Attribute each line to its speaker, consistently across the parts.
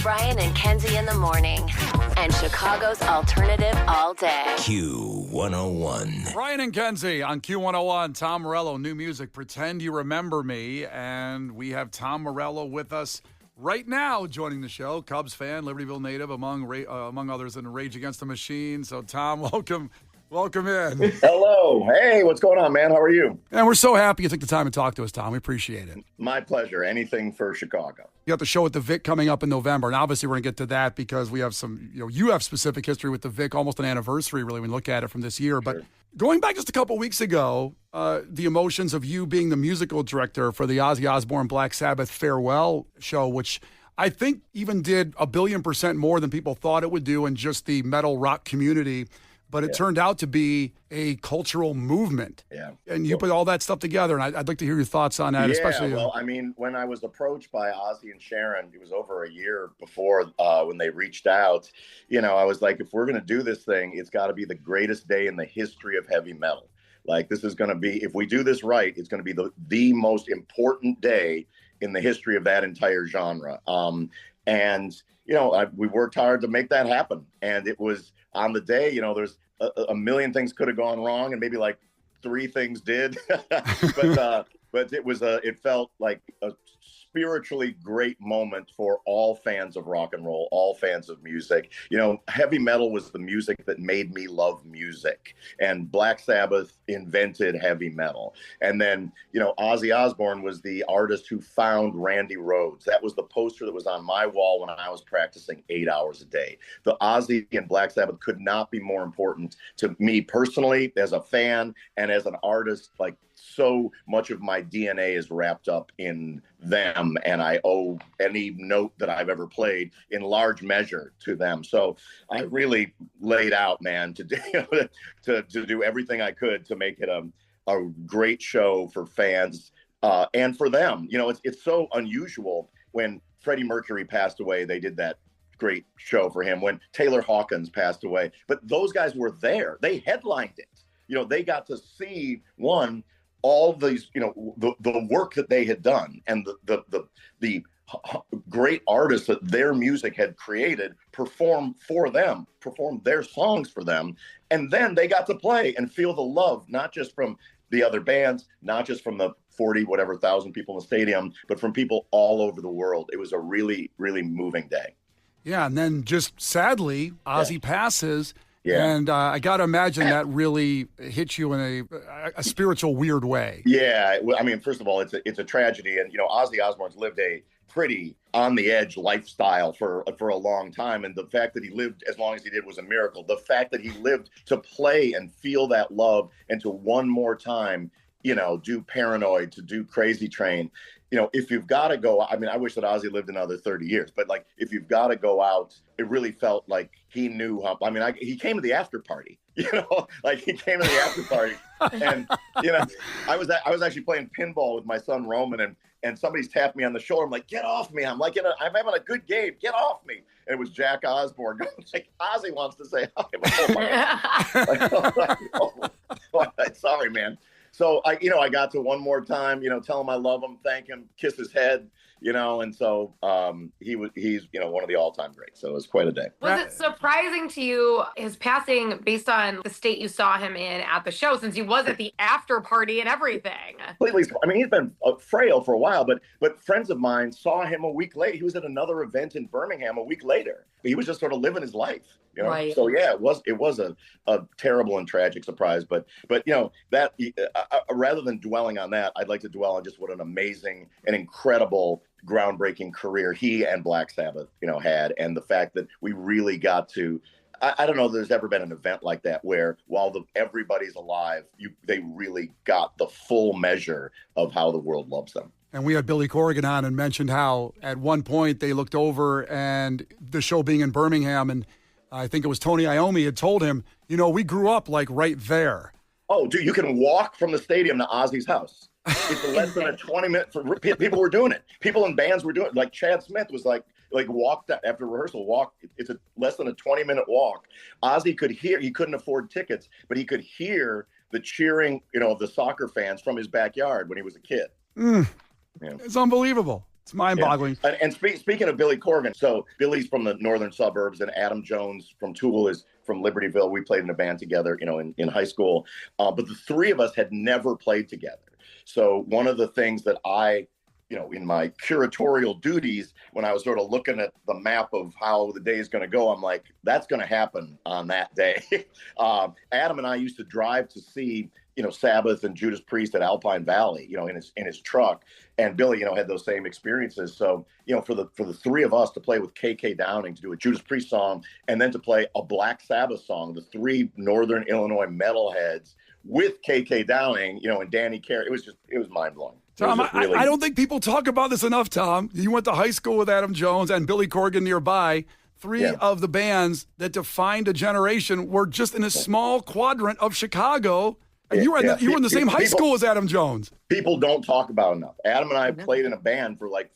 Speaker 1: Brian and Kenzie in the morning. And Chicago's alternative all day.
Speaker 2: Q101.
Speaker 3: Brian and Kenzie on Q101. Tom Morello, new music, Pretend You Remember Me. And we have Tom Morello with us right now joining the show. Cubs fan, Libertyville native, among others in Rage Against the Machine. So, Tom, welcome in.
Speaker 4: Hello. Hey, what's going on, man? How are you?
Speaker 3: And we're so happy you took the time to talk to us, Tom. We appreciate it.
Speaker 4: My pleasure. Anything for Chicago.
Speaker 3: You got the show at the Vic coming up in November, and obviously we're going to get to that because we have some, you have specific history with the Vic, almost an anniversary, really, when you look at it from this year. But going back just a couple weeks ago, the emotions of you being the musical director for the Ozzy Osbourne Black Sabbath farewell show, which I think even did 1,000,000,000% more than people thought it would do in just the metal rock community. But it turned out to be a cultural movement. Yeah. And you put all that stuff together, and I'd like to hear your thoughts on that, especially.
Speaker 4: Yeah, well, I mean, when I was approached by Ozzy and Sharon, it was over a year before when they reached out, I was like, if we're going to do this thing, it's got to be the greatest day in the history of heavy metal. Like, this is going to be, if we do this right, it's going to be the most important day in the history of that entire genre. We worked hard to make that happen. And it was on the day, there's a million things could have gone wrong, and maybe like 3 things did. but it felt like a spiritually great moment for all fans of rock and roll, all fans of music. Heavy metal was the music that made me love music, and Black Sabbath invented heavy metal. And then, Ozzy Osbourne was the artist who found Randy Rhoads. That was the poster that was on my wall when I was practicing 8 hours a day. The Ozzy and Black Sabbath could not be more important to me personally as a fan and as an artist. Like, so much of my DNA is wrapped up in them, and I owe any note that I've ever played in large measure to them. So I really laid out, man, to do everything I could to make it a great show for fans and for them. It's so unusual. When Freddie Mercury passed away, they did that great show for him. When Taylor Hawkins passed away, but those guys were there. They headlined it. They got to see all these, the work that they had done, and the great artists that their music had created perform for them, perform their songs for them. And then they got to play and feel the love, not just from the other bands, not just from the 40,000 people in the stadium, but from people all over the world. It was a really, really moving day. Yeah. And then just sadly, Ozzy passes. Yeah. And I got to imagine that really hit you in a spiritual, weird way. Yeah. I mean, first of all, it's a tragedy. And, Ozzy Osbourne's lived a pretty on-the-edge lifestyle for a long time. And the fact that he lived as long as he did was a miracle. The fact that he lived to play and feel that love and to one more time, do Paranoid, to do Crazy Train. If you've got to go, I mean, I wish that Ozzy lived another 30 years, but like, if you've got to go out, it really felt like he knew how, he came to the after party, he came to the after party and, I was actually playing pinball with my son, Roman, and somebody's tapped me on the shoulder. I'm like, get off me. I'm like, I'm having a good game. Get off me. And it was Jack Osbourne going like, Ozzy wants to say hi. Sorry, man. So I got to one more time, tell him I love him, thank him, kiss his head, and so he's one of the all-time greats. So it was quite a day.
Speaker 5: Was it surprising to you, his passing, based on the state you saw him in at the show, since he was at the after party and everything?
Speaker 4: Completely. I mean, he's been frail for a while, but friends of mine saw him a week later. He was at another event in Birmingham a week later. He was just sort of living his life.
Speaker 5: Right.
Speaker 4: So yeah, it was a terrible and tragic surprise, but that rather than dwelling on that, I'd like to dwell on just what an amazing and incredible, groundbreaking career he and Black Sabbath had, and the fact that we really got to. I don't know if there's ever been an event like that where while everybody's alive, they really got the full measure of how the world loves them. And we had Billy Corrigan on and mentioned how at one point they looked over and the show being in Birmingham, and I think it was Tony Iommi had told him, we grew up like right there. Oh, dude, you can walk from the stadium to Ozzy's house. It's less than a 20-minute. People were doing it. People in bands were doing it. Like Chad Smith was like walked after rehearsal. It's a less than a 20-minute walk. Ozzy could hear. He couldn't afford tickets, but he could hear the cheering, of the soccer fans from his backyard when he was a kid. Yeah. It's unbelievable.
Speaker 3: It's mind-boggling.
Speaker 4: Yeah. And speaking of Billy Corgan, so Billy's from the northern suburbs, and Adam Jones from Tool is from Libertyville. We played in a band together, in high school. But the three of us had never played together. So one of the things that I, in my curatorial duties, when I was sort of looking at the map of how the day is going to go, I'm like, that's going to happen on that day. Adam and I used to drive to see, Sabbath and Judas Priest at Alpine Valley, in his truck. And Billy, had those same experiences. So, for the three of us to play with KK Downing, to do a Judas Priest song, and then to play a Black Sabbath song, the three Northern Illinois metalheads with KK Downing, and Danny Carey, it was mind blowing.
Speaker 3: Tom, I don't think people talk about this enough, Tom. You went to high school with Adam Jones and Billy Corgan nearby. Three of the bands that defined a generation were just in a small quadrant of Chicago. And you were in the same high school as Adam Jones.
Speaker 4: People don't talk about enough. Adam and I played in a band for like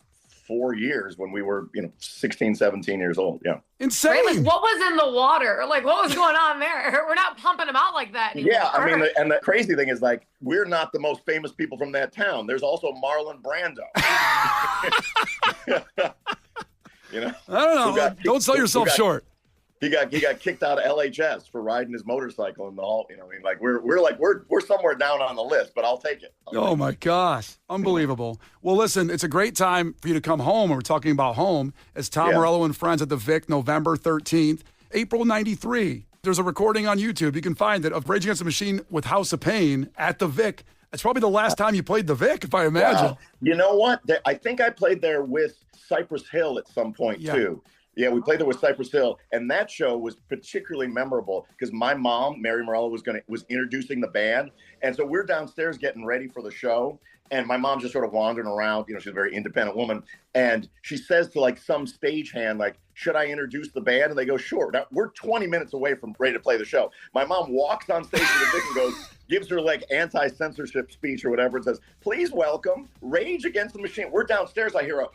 Speaker 4: 4 years when we were, 16, 17 years old. Yeah.
Speaker 3: Insane.
Speaker 5: Right? Like, what was in the water? Like, what was going on there? We're not pumping them out like that anymore.
Speaker 4: Yeah, I mean, and the crazy thing is, like, we're not the most famous people from that town. There's also Marlon Brando.
Speaker 3: I don't know. Don't sell yourself short.
Speaker 4: He got kicked out of LHS for riding his motorcycle in the hall. We're somewhere down on the list, but I'll take it.
Speaker 3: Oh my gosh, unbelievable! Well, listen, it's a great time for you to come home. And we're talking about home as Tom Morello and Friends at the Vic, November 13th, April '93. There's a recording on YouTube. You can find it of Rage Against the Machine with House of Pain at the Vic. That's probably the last time you played the Vic, if I imagine.
Speaker 4: Wow. You know what? I think I played there with Cypress Hill at some point too. Yeah, we played there with Cypress Hill, and that show was particularly memorable because my mom, Mary Morello, was introducing the band, and so we're downstairs getting ready for the show, and my mom's just sort of wandering around. She's a very independent woman, and she says to like some stagehand, like, "Should I introduce the band?" And they go, "Sure." Now we're 20 minutes away from ready to play the show. My mom walks on stage to the Vic and goes, gives her like anti-censorship speech or whatever, and says, "Please welcome Rage Against the Machine." We're downstairs. I hear a.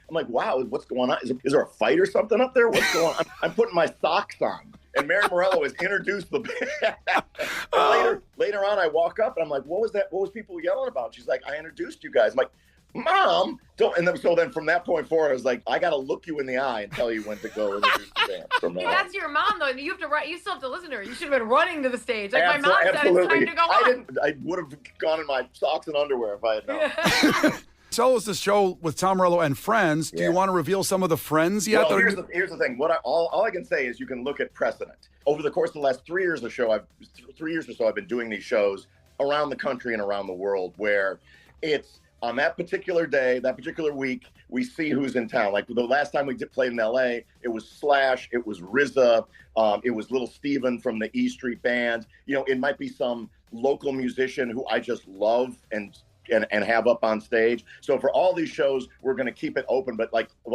Speaker 4: I'm like, wow, what's going on? Is there a fight or something up there? What's going on? I'm putting my socks on. And Mary Morello has introduced the band. Later on, I walk up and I'm like, what was that? What was people yelling about? She's like, I introduced you guys. I'm like, Mom, don't. And then from that point forward, I was like, I got to look you in the eye and tell you when to go introduce the band. From now
Speaker 5: that's your mom, though. You have to write. You still have to listen to her. You should have been running to the stage. Like my mom said, it's time to go on.
Speaker 4: I would have gone in my socks and underwear if I had known.
Speaker 3: Tell us the show with Tom Morello and Friends. Do you want to reveal some of the friends yet?
Speaker 4: Well, here's the thing. All I can say is you can look at precedent. Over the course of the last 3 years or so, I've been doing these shows around the country and around the world where it's on that particular day, that particular week, we see who's in town. Like the last time we played in LA, it was Slash, it was RZA, it was Little Steven from the E Street Band. It might be some local musician who I just love and have up on stage. So for all these shows, we're going to keep it open. But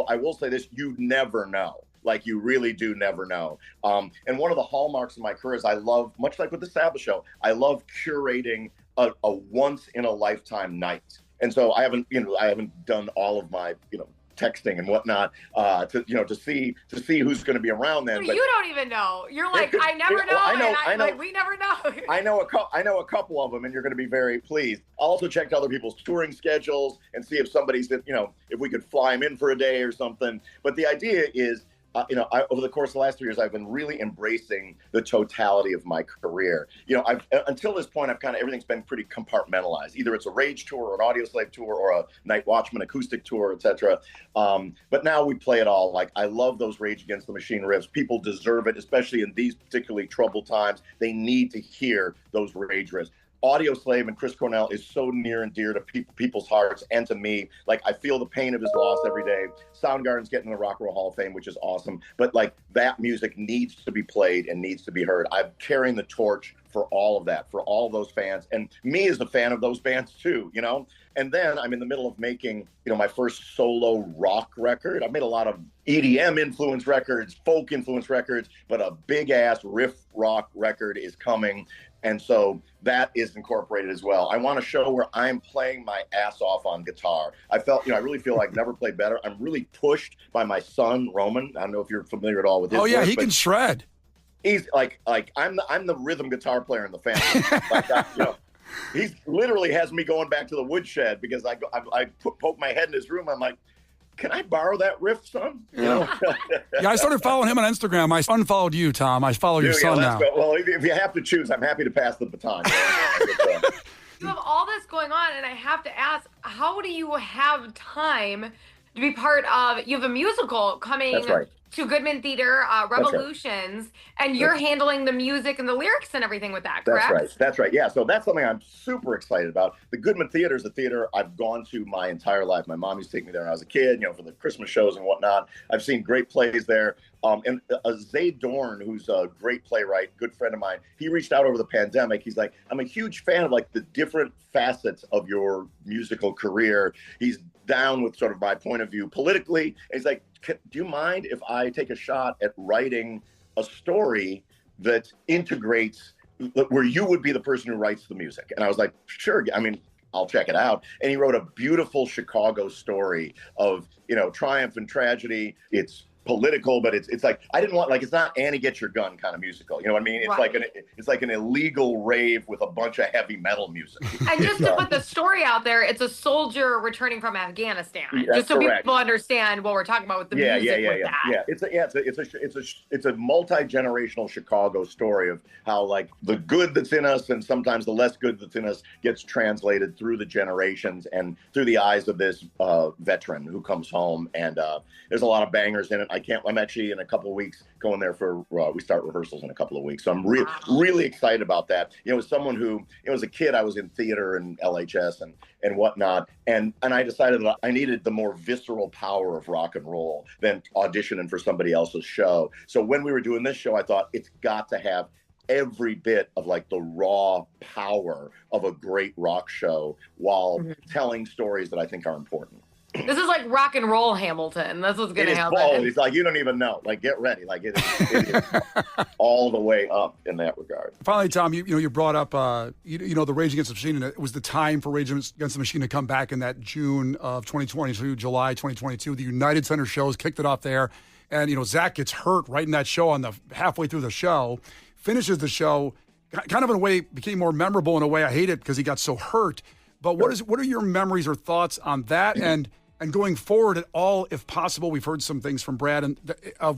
Speaker 4: I will say this, you never know. Like you really do never know. And one of the hallmarks of my career is I love, much like with the Sabbath show, I love curating a once in a lifetime night. And so I haven't done all of my, texting and whatnot to see who's going to be around then.
Speaker 5: But you don't even know. You're like, I never know. I know. Like, we never know.
Speaker 4: I know a couple of them, and you're going to be very pleased. I'll also check other people's touring schedules and see if somebody's, if we could fly them in for a day or something. But the idea is, over the course of the last 3 years, I've been really embracing the totality of my career. Until this point, everything's been pretty compartmentalized. Either it's a Rage tour or an Audioslave tour or a Night Watchman acoustic tour, etc. But now we play it all. Like, I love those Rage Against the Machine riffs. People deserve it, especially in these particularly troubled times. They need to hear those Rage riffs. Audioslave and Chris Cornell is so near and dear to people's hearts and to me. Like, I feel the pain of his loss every day. Soundgarden's getting in the Rock and Roll Hall of Fame, which is awesome. But that music needs to be played and needs to be heard. I'm carrying the torch for all of that, for all of those fans, and me as a fan of those bands too. And then I'm in the middle of making, my first solo rock record. I've made a lot of EDM influence records, folk influence records, but a big ass riff rock record is coming. And so that is incorporated as well. I want a show where I'm playing my ass off on guitar. I really feel like never played better. I'm really pushed by my son, Roman. I don't know if you're familiar at all with his work,
Speaker 3: he can shred.
Speaker 4: He's I'm the rhythm guitar player in the family. He's literally has me going back to the woodshed because I poke my head in his room. I'm like, can I borrow that riff, son? You know?
Speaker 3: Yeah, I started following him on Instagram. I unfollowed you, Tom. I follow your son now.
Speaker 4: Go. Well, if you have to choose, I'm happy to pass the baton.
Speaker 5: You have all this going on, and I have to ask, how do you have time to be part of, you have a musical coming to Goodman Theater, Revolutions, and you're handling the music and the lyrics and everything with that, correct?
Speaker 4: That's right. Yeah, so that's something I'm super excited about. The Goodman Theater is a theater I've gone to my entire life. My mom used to take me there when I was a kid, for the Christmas shows and whatnot. I've seen great plays there. And Zay Dorn, who's a great playwright, good friend of mine, he reached out over the pandemic. He's like, I'm a huge fan of like the different facets of your musical career. He's down with sort of my point of view politically. And he's like, do you mind if I take a shot at writing a story that integrates where you would be the person who writes the music? And I was like, sure. I mean, I'll check it out. And he wrote a beautiful Chicago story of, triumph and tragedy. It's political, but it's like, I didn't want, like, it's not Annie Get Your Gun kind of musical. You know what I mean? It's like an illegal rave with a bunch of heavy metal music.
Speaker 5: And just to put the story out there, it's a soldier returning from Afghanistan. Just so people understand what we're talking about with the music with that.
Speaker 4: It's a multi-generational Chicago story of how like the good that's in us and sometimes the less good that's in us gets translated through the generations and through the eyes of this veteran who comes home. And there's a lot of bangers in it. I'm actually in a couple of weeks going there for, we start rehearsals in a couple of weeks. So I'm really excited about that. As someone who, as a kid, I was in theater and LHS and whatnot. And I decided that I needed the more visceral power of rock and roll than auditioning for somebody else's show. So when we were doing this show, I thought it's got to have every bit of like the raw power of a great rock show while telling stories that I think are important.
Speaker 5: This is like rock and roll Hamilton. That's what's going to happen.
Speaker 4: It's like, you don't even know. Like, get ready. Like, it is all the way up in that regard.
Speaker 3: Finally, Tom, you brought up, the Rage Against the Machine, and it was the time for Rage Against the Machine to come back in that June of 2022, July 2022. The United Center shows kicked it off there. And, Zach gets hurt right in that show halfway through the show, finishes the show, kind of in a way became more memorable in a way. I hate it because he got so hurt. But what are your memories or thoughts on that? And going forward at all, if possible, we've heard some things from Brad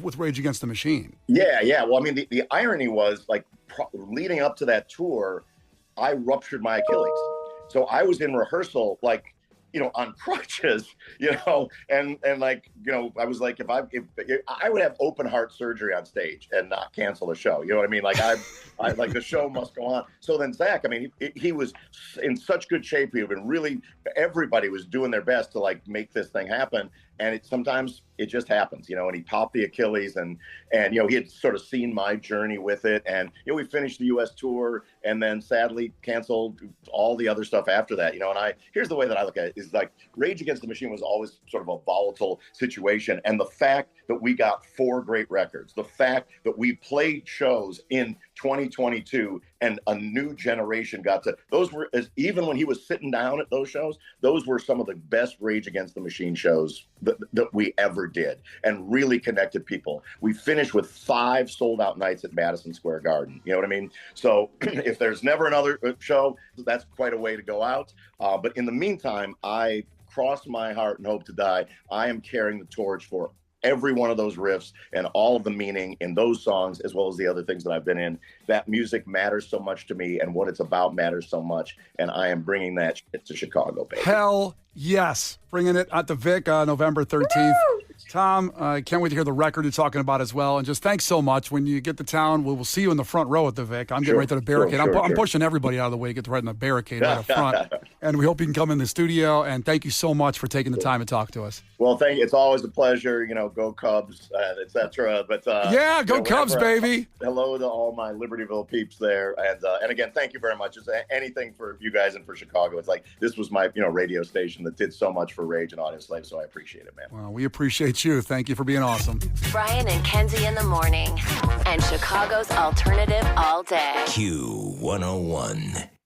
Speaker 3: with Rage Against the Machine.
Speaker 4: Yeah. Well, I mean, the irony was like leading up to that tour, I ruptured my Achilles. So I was in rehearsal, like, on crutches, and like, I was like, if I would have open heart surgery on stage and not cancel the show, you know what I mean? Like I like the show must go on. So then Zach, I mean, he was in such good shape. He had been everybody was doing their best to like make this thing happen. And sometimes it just happens, and he popped the Achilles and he had sort of seen my journey with it. And, we finished the U.S. tour and then sadly canceled all the other stuff after that, and here's the way that I look at it is like Rage Against the Machine was always sort of a volatile situation. And the fact that we got 4 great records, the fact that we played shows in 2022 and a new generation got to, even when he was sitting down at those shows, those were some of the best Rage Against the Machine shows that we ever did and really connected people. We finished with 5 sold out nights at Madison Square Garden. You know what I mean? So if there's never another show, that's quite a way to go out. But in the meantime, I cross my heart and hope to die. I am carrying the torch for every one of those riffs and all of the meaning in those songs, as well as the other things that I've been in. That music matters so much to me, and what it's about matters so much. And I am bringing that shit to Chicago, baby.
Speaker 3: Hell yes. Bringing it at the Vic November 13th. Woo! Tom, I can't wait to hear the record you're talking about as well. And just thanks so much. When you get to town, we'll see you in the front row at the Vic. I'm getting right to the barricade. I'm pushing everybody out of the way to get right in the barricade right up front. And we hope you can come in the studio. And thank you so much for taking the time to talk to us.
Speaker 4: Well, thank you. It's always a pleasure. Go Cubs, etc. But
Speaker 3: yeah, go Cubs, baby.
Speaker 4: Hello to all my Libertyville peeps there. And again, thank you very much. It's anything for you guys and for Chicago. It's like this was my radio station that did so much for Rage and Audioslave. So I appreciate it, man.
Speaker 3: Well, we appreciate you. Thank you for being awesome.
Speaker 1: Brian and Kenzie in the morning, and Chicago's alternative all day.
Speaker 2: Q101.